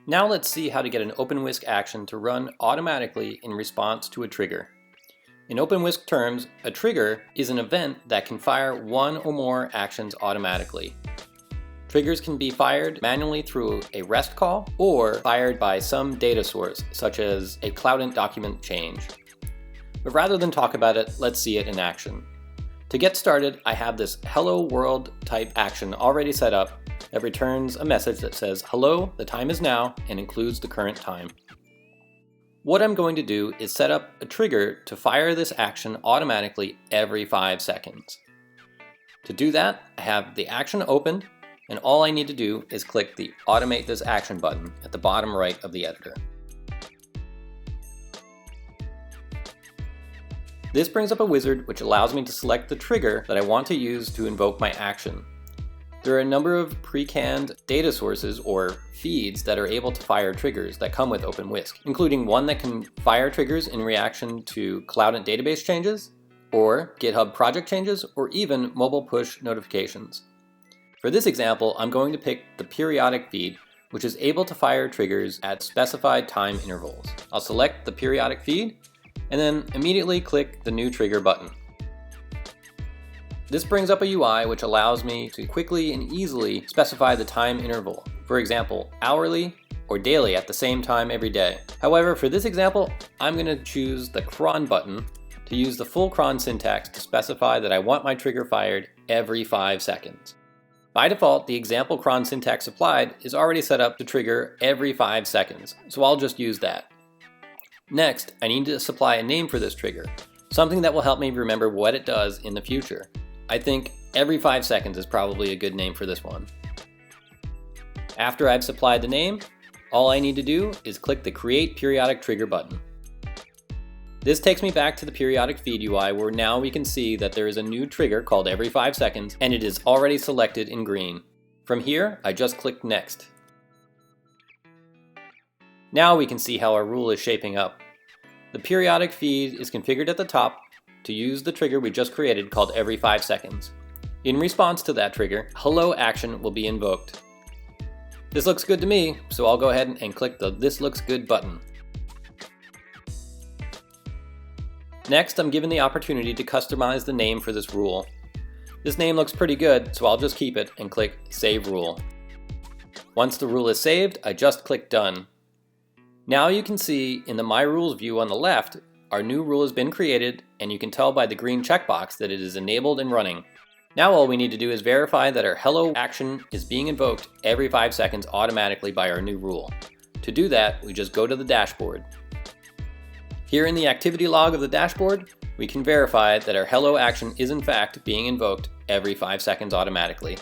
Now let's see how to get an OpenWhisk action to run automatically in response to a trigger. In OpenWhisk terms, a trigger is an event that can fire one or more actions automatically. Triggers can be fired manually through a REST call or fired by some data source, such as a Cloudant document change. But rather than talk about it, let's see it in action. To get started, I have this hello world type action already set up that returns a message that says, "Hello, the time is now," and includes the current time. What I'm going to do is set up a trigger to fire this action automatically every 5 seconds. To do that, I have the action opened, and all I need to do is click the Automate this action button at the bottom right of the editor. This brings up a wizard which allows me to select the trigger that I want to use to invoke my action. There are a number of pre-canned data sources or feeds that are able to fire triggers that come with OpenWhisk, including one that can fire triggers in reaction to Cloudant database changes, or GitHub project changes, or even mobile push notifications. For this example, I'm going to pick the periodic feed, which is able to fire triggers at specified time intervals. I'll select the periodic feed, and then immediately click the new trigger button. This brings up a UI which allows me to quickly and easily specify the time interval. For example, hourly or daily at the same time every day. However, for this example, I'm going to choose the cron button to use the full cron syntax to specify that I want my trigger fired every 5 seconds. By default, the example cron syntax applied is already set up to trigger every 5 seconds, so I'll just use that. Next, I need to supply a name for this trigger, something that will help me remember what it does in the future. I think every 5 seconds is probably a good name for this one. After I've supplied the name, all I need to do is click the Create Periodic Trigger button. This takes me back to the periodic feed UI where now we can see that there is a new trigger called every 5 seconds and it is already selected in green. From here, I just click Next. Now we can see how our rule is shaping up. The periodic feed is configured at the top to use the trigger we just created called every 5 seconds. In response to that trigger, hello action will be invoked. This looks good to me, so I'll go ahead and click the This Looks Good button. Next, I'm given the opportunity to customize the name for this rule. This name looks pretty good, so I'll just keep it and click Save Rule. Once the rule is saved, I just click Done. Now you can see in the My Rules view on the left, our new rule has been created, and you can tell by the green checkbox that it is enabled and running. Now all we need to do is verify that our hello action is being invoked every 5 seconds automatically by our new rule. To do that, we just go to the dashboard. Here in the activity log of the dashboard, we can verify that our hello action is in fact being invoked every 5 seconds automatically.